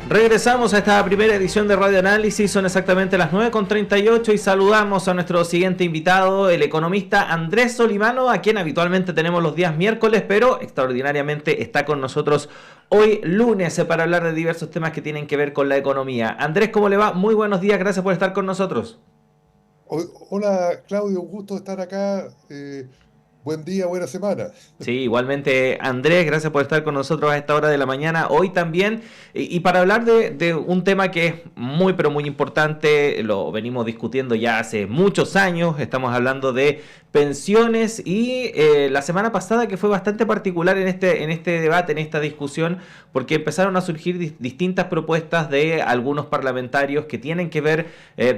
Regresamos a esta primera edición de Radio Análisis, son exactamente las 9:38 y saludamos a nuestro siguiente invitado, el economista Andrés Solimano, a quien habitualmente tenemos los días miércoles, pero extraordinariamente está con nosotros hoy lunes para hablar de diversos temas que tienen que ver con la economía. Andrés, ¿cómo le va? Muy buenos días, gracias por estar con nosotros. Hola Claudio, un gusto estar acá. Buen día, buena semana. Sí, igualmente Andrés, gracias por estar con nosotros a esta hora de la mañana, hoy también, y para hablar de un tema que es muy pero muy importante, lo venimos discutiendo ya hace muchos años, estamos hablando de pensiones y la semana pasada que fue bastante particular en este debate, en esta discusión, porque empezaron a surgir distintas propuestas de algunos parlamentarios que tienen que ver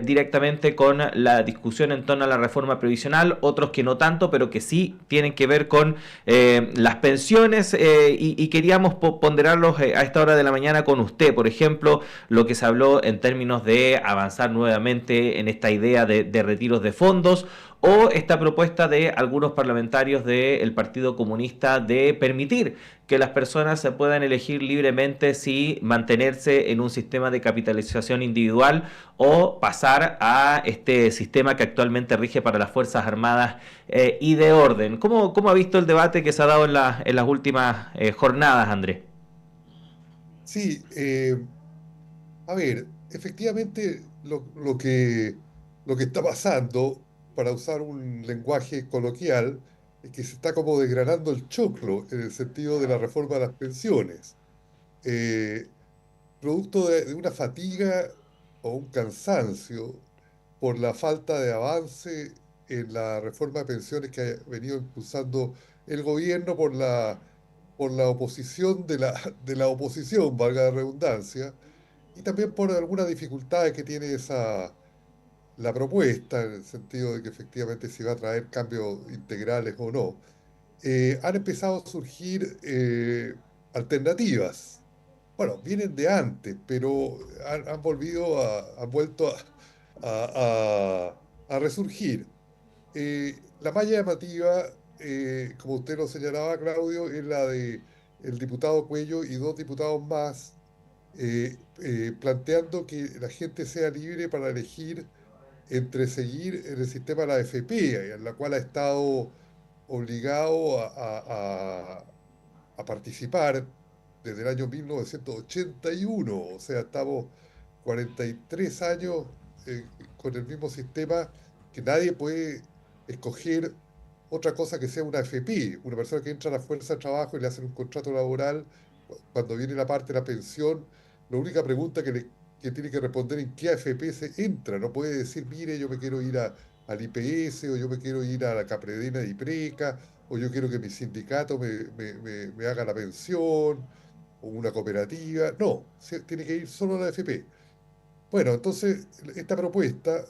directamente con la discusión en torno a la reforma previsional, otros que no tanto, pero que sí tienen que ver con las pensiones y queríamos ponderarlos a esta hora de la mañana con usted. Por ejemplo, lo que se habló en términos de avanzar nuevamente en esta idea de retiros de fondos o esta propuesta de algunos parlamentarios del Partido Comunista de permitir que las personas se puedan elegir libremente si mantenerse en un sistema de capitalización individual o pasar a este sistema que actualmente rige para las Fuerzas Armadas y de orden. ¿Cómo ha visto el debate que se ha dado en las últimas jornadas, Andrés? Sí, a ver, efectivamente lo que está pasando, para usar un lenguaje coloquial, es que se está como desgranando el choclo en el sentido de la reforma de las pensiones. Eh, Producto de una fatiga o un cansancio por la falta de avance en la reforma de pensiones que ha venido impulsando el gobierno por la oposición de la oposición, valga la redundancia, y también por algunas dificultades que tiene la propuesta, en el sentido de que efectivamente si va a traer cambios integrales o no. Han empezado a surgir alternativas. Bueno, vienen de antes, pero han vuelto a resurgir. La malla llamativa, como usted lo señalaba, Claudio, es la de el diputado Cuello y dos diputados más, planteando que la gente sea libre para elegir entre seguir en el sistema de la AFP, en la cual ha estado obligado a participar desde el año 1981. O sea, estamos 43 años con el mismo sistema, que nadie puede escoger otra cosa que sea una AFP. Una persona que entra a la fuerza de trabajo y le hacen un contrato laboral, cuando viene la parte de la pensión, la única pregunta que tiene que responder en qué AFP se entra. No puede decir, mire, yo me quiero ir al IPS, o yo me quiero ir a la Capredena de IPRECA, o yo quiero que mi sindicato me haga la pensión, o una cooperativa. No, tiene que ir solo a la AFP. Bueno, entonces esta propuesta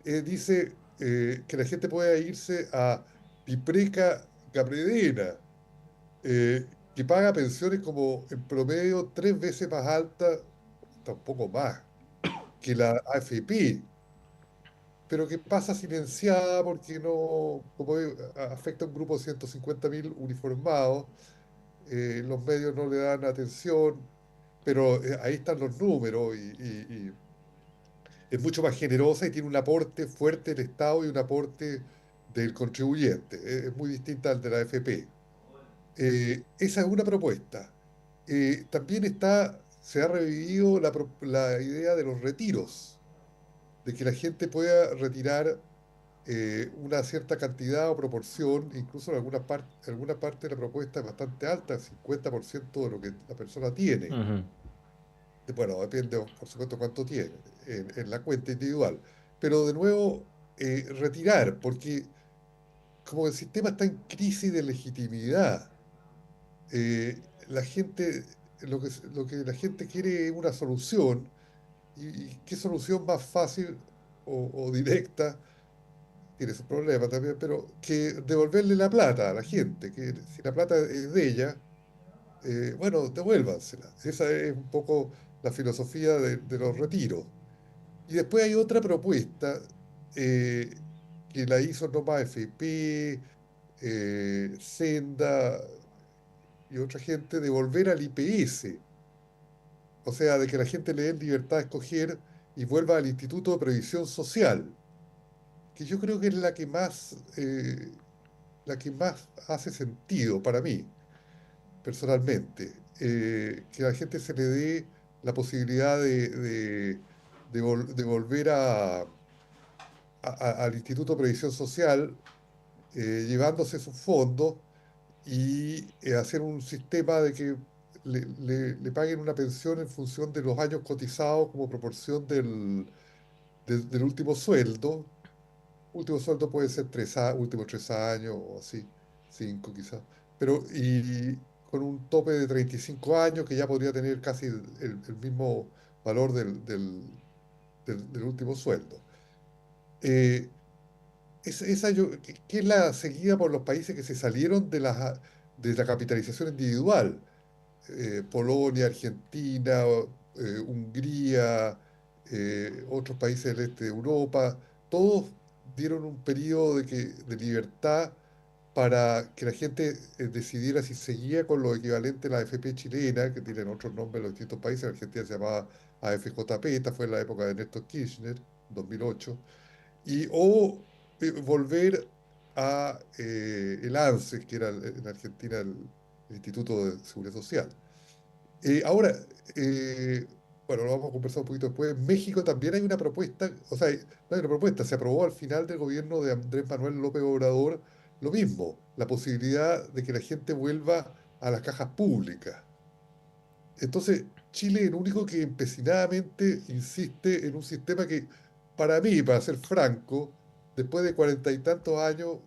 dice que la gente pueda irse a Pipreca Capredena, que paga pensiones como en promedio 3 veces más altas, tampoco más, que la AFP, pero que pasa silenciada porque no, como afecta a un grupo de 150.000 uniformados. Los medios no le dan atención, pero ahí están los números, y es mucho más generosa y tiene un aporte fuerte del Estado y un aporte del contribuyente. Es muy distinta al de la AFP. Esa es una propuesta. También se ha revivido la idea de los retiros, de que la gente pueda retirar una cierta cantidad o proporción. Incluso en alguna parte de la propuesta es bastante alta, el 50% de lo que la persona tiene. Ujú. Bueno, depende, por supuesto, cuánto tiene en la cuenta individual. Pero de nuevo, retirar, porque como el sistema está en crisis de legitimidad, la gente, lo que la gente quiere es una solución. ¿Y qué solución más fácil o directa? Tiene su problema también, pero que devolverle la plata a la gente, que si la plata es de ella, bueno, devuélvansela. Esa es un poco la filosofía de los retiros. Y después hay otra propuesta, eh, que la hizo Nomás FP, Senda y otra gente, de volver al IPS. o sea, de que la gente le den libertad de escoger y vuelva al Instituto de Previsión Social, que yo creo que es la que más hace sentido para mí, personalmente. Que a la gente se le dé la posibilidad de volver al Instituto de Previsión Social, llevándose sus fondos y hacer un sistema de que le paguen una pensión en función de los años cotizados como proporción del último sueldo. Último sueldo puede ser últimos 3 años o así, 5 quizás. Pero y con un tope de 35 años que ya podría tener casi el mismo valor del último sueldo. Eh, que es la seguida por los países que se salieron de la capitalización individual. Polonia, Argentina, Hungría, otros países del este de Europa, todos dieron un periodo de libertad para que la gente decidiera si seguía con lo equivalente a la AFP chilena, que tienen otros nombres en los distintos países. En Argentina se llamaba AFJP, esta fue en la época de Néstor Kirchner, 2008, o volver a el ANSES, que era en Argentina el Instituto de Seguridad Social. Ahora, eh, bueno, lo vamos a conversar un poquito después. En México también hay una propuesta, o sea, no hay una propuesta, se aprobó al final del gobierno de Andrés Manuel López Obrador lo mismo, la posibilidad de que la gente vuelva a las cajas públicas. Entonces, Chile es el único que empecinadamente insiste en un sistema que, para mí, para ser franco, después de 40 y tantos años,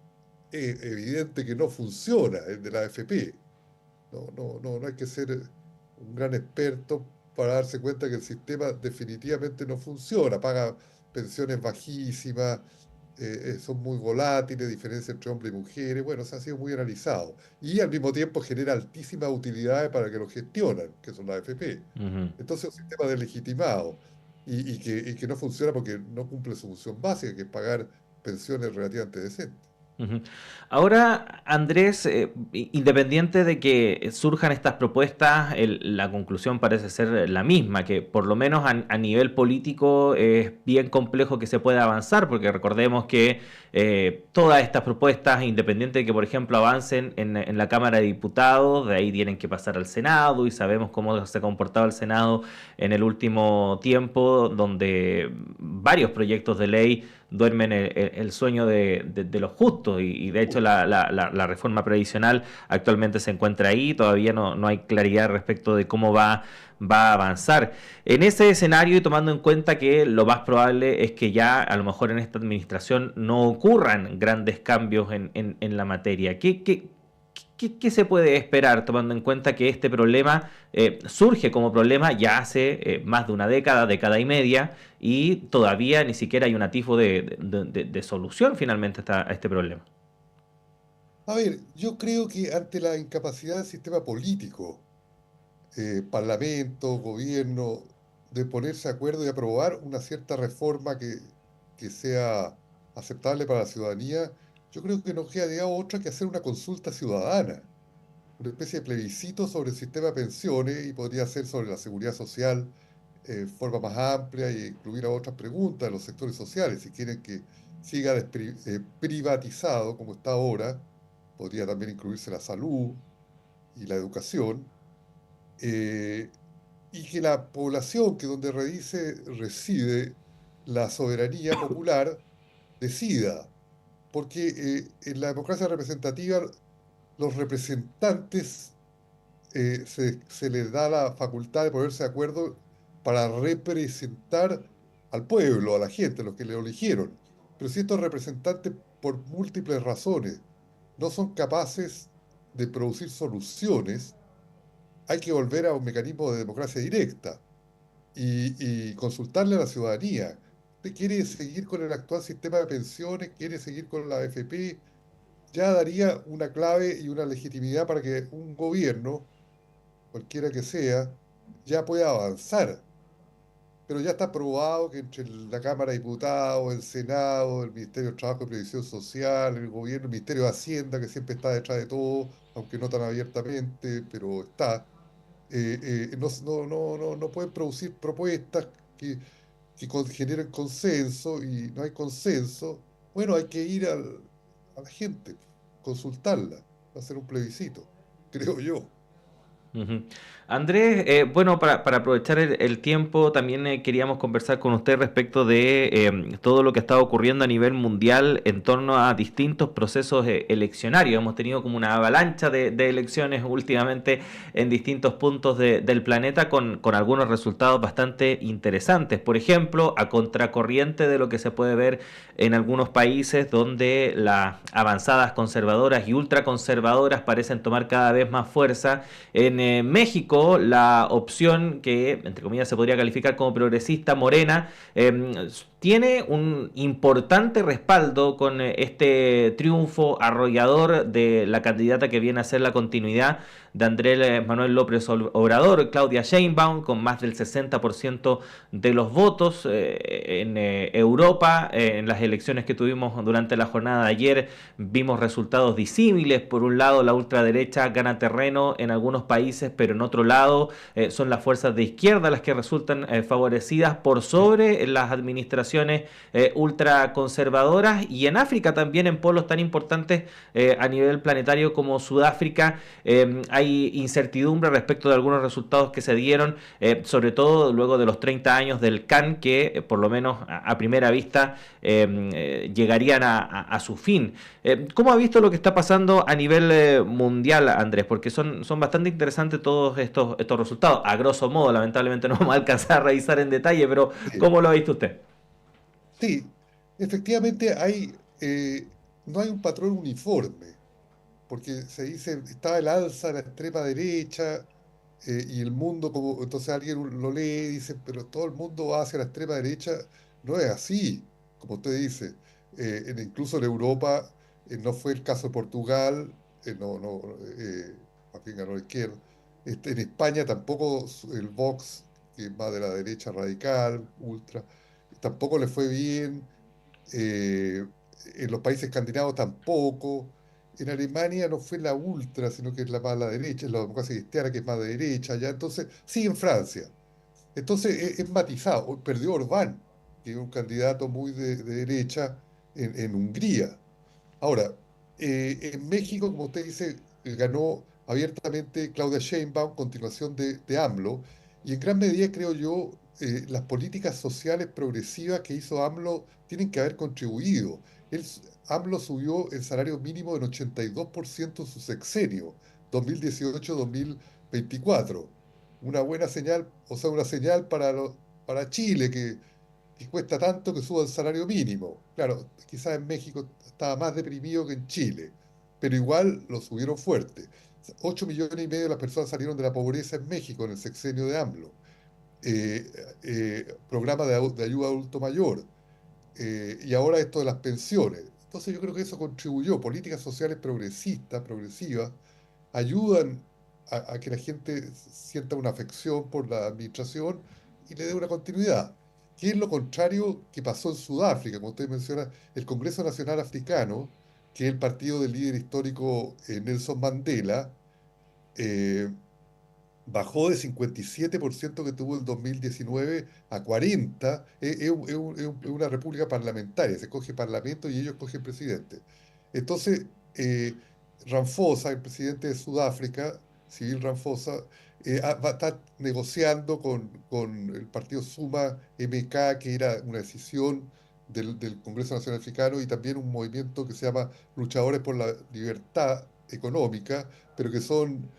es evidente que no funciona el de la AFP. No hay que ser un gran experto para darse cuenta que el sistema definitivamente no funciona. Paga pensiones bajísimas, son muy volátiles, diferencia entre hombres y mujeres. Bueno, eso ha sido muy analizado. Y al mismo tiempo genera altísimas utilidades para que lo gestionan, que son las AFP. Ujú. Entonces es un sistema deslegitimado y que no funciona porque no cumple su función básica, que es pagar pensiones relativamente decentes. Ujú. Ahora, Andrés, independiente de que surjan estas propuestas, la conclusión parece ser la misma, que por lo menos a nivel político es bien complejo que se pueda avanzar, porque recordemos que todas estas propuestas, independiente de que, por ejemplo, avancen en la Cámara de Diputados, de ahí tienen que pasar al Senado y sabemos cómo se ha comportado el Senado en el último tiempo, donde varios proyectos de ley duermen el sueño de los justos y de hecho la reforma previsional actualmente se encuentra ahí, todavía no hay claridad respecto de cómo va a avanzar. En ese escenario y tomando en cuenta que lo más probable es que ya a lo mejor en esta administración no ocurran grandes cambios en la materia, ¿qué se puede esperar tomando en cuenta que este problema surge como problema ya hace más de una década, década y media, y todavía ni siquiera hay un atisbo de solución finalmente a este problema? A ver, yo creo que ante la incapacidad del sistema político, parlamento, gobierno, de ponerse de acuerdo y aprobar una cierta reforma que sea aceptable para la ciudadanía, yo creo que no queda otra que hacer una consulta ciudadana, una especie de plebiscito sobre el sistema de pensiones y podría ser sobre la seguridad social en forma más amplia e incluir a otras preguntas de los sectores sociales. Si quieren que siga privatizado como está ahora, podría también incluirse la salud y la educación. eh, y que la población, que donde reside la soberanía popular, decida, porque en la democracia representativa los representantes se les da la facultad de ponerse de acuerdo para representar al pueblo, a la gente, a los que le eligieron. Pero si estos representantes, por múltiples razones, no son capaces de producir soluciones, hay que volver a un mecanismo de democracia directa y consultarle a la ciudadanía. ¿Usted quiere seguir con el actual sistema de pensiones? ¿Quiere seguir con la AFP? Ya daría una clave y una legitimidad para que un gobierno, cualquiera que sea, ya pueda avanzar. Pero ya está probado que entre la Cámara de Diputados, el Senado, el Ministerio de Trabajo y Previsión Social, el gobierno, el Ministerio de Hacienda, que siempre está detrás de todo, aunque no tan abiertamente, pero está. no pueden producir propuestas que, generen consenso y no hay consenso. Bueno, hay que ir a la gente, consultarla, hacer un plebiscito, creo yo. Ujú. Andrés, bueno, para aprovechar el tiempo, también queríamos conversar con usted respecto de todo lo que está ocurriendo a nivel mundial en torno a distintos procesos eleccionarios. Hemos tenido como una avalancha de elecciones últimamente en distintos puntos del planeta con algunos resultados bastante interesantes. Por ejemplo, a contracorriente de lo que se puede ver en algunos países donde las avanzadas conservadoras y ultraconservadoras parecen tomar cada vez más fuerza. En México, la opción que, entre comillas, se podría calificar como progresista, Morena, tiene un importante respaldo con este triunfo arrollador de la candidata que viene a ser la continuidad de Andrés Manuel López Obrador, Claudia Sheinbaum, con más del 60% de los votos. En Europa, en las elecciones que tuvimos durante la jornada de ayer, vimos resultados disímiles. Por un lado, la ultraderecha gana terreno en algunos países, pero en otro lado son las fuerzas de izquierda las que resultan favorecidas por sobre las administraciones ultraconservadoras. Y en África también, en polos tan importantes a nivel planetario como Sudáfrica, hay incertidumbre respecto de algunos resultados que se dieron, sobre todo luego de los 30 años del CAN, que por lo menos a primera vista llegarían a su fin. ¿Cómo ha visto lo que está pasando a nivel mundial, Andrés? Porque son bastante interesantes todos estos resultados. A grosso modo, lamentablemente no vamos a alcanzar a revisar en detalle, pero Sí, ¿cómo lo ha visto usted? sí, efectivamente no hay un patrón uniforme, porque se dice, está el alza de la extrema derecha, y el mundo, como entonces alguien lo lee y dice, pero todo el mundo va hacia la extrema derecha. No es así, como usted dice. Incluso en Europa no fue el caso de Portugal, más bien ganó la izquierda. En España tampoco el Vox, que es más de la derecha radical, ultra, tampoco le fue bien. eh, en los países escandinavos tampoco. En Alemania no fue la ultra, sino que es la más la derecha, es la democracia cristiana que es más de derecha, ya. Entonces, sí, en Francia. Entonces, es matizado. Hoy perdió Orbán, que es un candidato muy de derecha en Hungría. Ahora, en México, como usted dice, ganó abiertamente Claudia Sheinbaum, continuación de AMLO, y en gran medida, creo yo, las políticas sociales progresivas que hizo AMLO tienen que haber contribuido. AMLO subió el salario mínimo en 82% en su sexenio, 2018-2024. Una buena señal, o sea, una señal para Chile, que cuesta tanto que suba el salario mínimo. Claro, quizás en México estaba más deprimido que en Chile, pero igual lo subieron fuerte. 8,5 millones de las personas salieron de la pobreza en México en el sexenio de AMLO. Programa de ayuda a adulto mayor, y ahora esto de las pensiones. Entonces yo creo que eso contribuyó. Políticas sociales progresistas, progresivas, ayudan a que la gente sienta una afección por la administración y le dé una continuidad. Que es lo contrario que pasó en Sudáfrica, como usted menciona, el Congreso Nacional Africano, que es el partido del líder histórico Nelson Mandela. eh, Bajó de 57% que tuvo en 2019 a 40%. Es una república parlamentaria, se coge parlamento y ellos cogen presidente. Entonces, Ramaphosa, el presidente de Sudáfrica, Cyril Ramaphosa, va a estar negociando con el partido Suma MK, que era una decisión del Congreso Nacional Africano, y también un movimiento que se llama Luchadores por la Libertad Económica, pero que son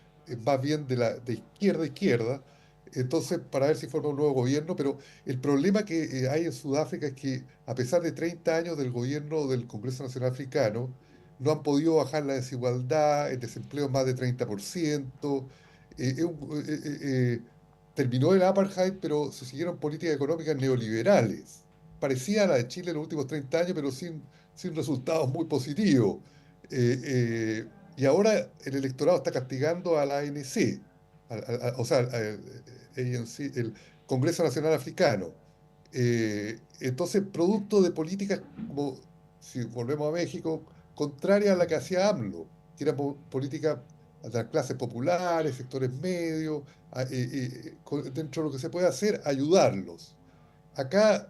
más bien de izquierda a izquierda. Entonces, para ver si forma un nuevo gobierno. Pero el problema que hay en Sudáfrica es que, a pesar de 30 años del gobierno del Congreso Nacional Africano, no han podido bajar la desigualdad, el desempleo es más de 30%. Terminó el apartheid, pero se siguieron políticas económicas neoliberales, parecida a la de Chile en los últimos 30 años, pero sin resultados muy positivos. Eh, eh, y ahora el electorado está castigando a la ANC, o sea, ANC, el Congreso Nacional Africano. Entonces, producto de políticas, como si volvemos a México, contraria a la que hacía AMLO, que era política a las clases populares, sectores medios, dentro de lo que se puede hacer, ayudarlos. Acá,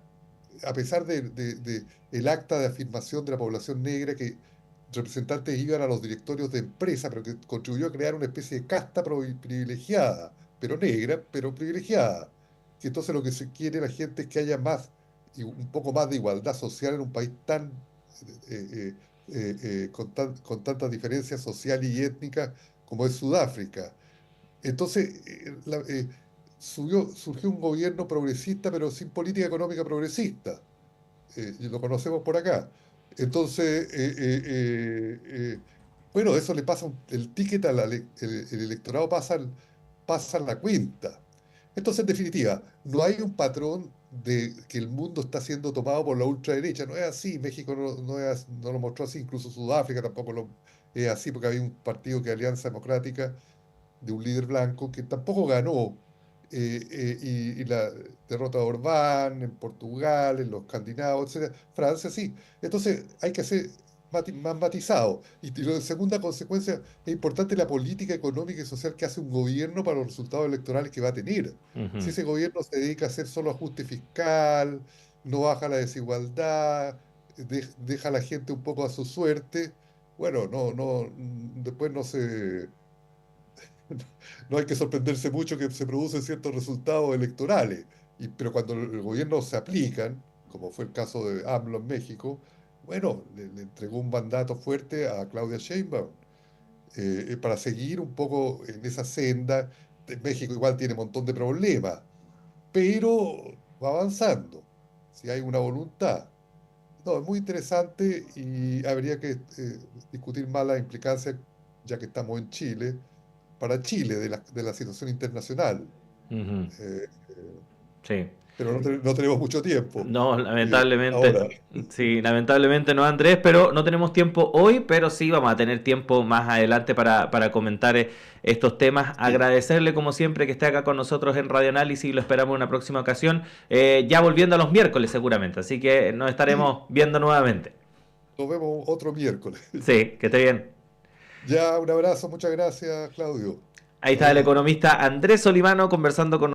a pesar de el acta de afirmación de la población negra, que representantes iban a los directorios de empresa, pero que contribuyó a crear una especie de casta privilegiada, pero negra, pero privilegiada. Y entonces lo que se quiere la gente es que haya más, y un poco más de igualdad social en un país tan, con tantas diferencias sociales y étnicas como es Sudáfrica. Entonces, surgió un gobierno progresista, pero sin política económica progresista. Y lo conocemos por acá. Entonces, bueno, eso le pasa el ticket el electorado pasa la cuenta. Entonces, en definitiva, no hay un patrón de que el mundo está siendo tomado por la ultraderecha. No es así. México no lo mostró así, incluso Sudáfrica tampoco lo es así, porque había un partido que Alianza Democrática de un líder blanco que tampoco ganó, y la derrota de Orbán en Portugal, en los escandinavos, etcétera. Francia sí. Entonces hay que ser más matizado. Y la segunda consecuencia, es importante la política económica y social que hace un gobierno para los resultados electorales que va a tener. Si Ujú. ese gobierno se dedica a hacer solo ajuste fiscal, no baja la desigualdad, deja a la gente un poco a su suerte, bueno, después no hay que sorprenderse mucho que se producen ciertos resultados electorales, pero cuando el gobierno se aplican, como fue el caso de AMLO en México, bueno, le entregó un mandato fuerte a Claudia Sheinbaum, para seguir un poco en esa senda. México igual tiene un montón de problemas, pero va avanzando, si hay una voluntad. No, es muy interesante y habría que discutir más las implicancias, ya que estamos en Chile, para Chile de la situación internacional. Ujú. Eh, Sí. pero no tenemos mucho tiempo, No, lamentablemente, ahora. sí, lamentablemente no, Andrés, pero no tenemos tiempo hoy, pero sí vamos a tener tiempo más adelante para comentar estos temas. Sí, Agradecerle como siempre que esté acá con nosotros en Radio Análisis y lo esperamos en una próxima ocasión, ya volviendo a los miércoles seguramente, así que nos sí, estaremos viendo nuevamente. nos vemos otro miércoles. Sí, que esté bien. Ya, un abrazo, muchas gracias, Claudio. Ahí está el Ahí economista Andrés Solimano conversando con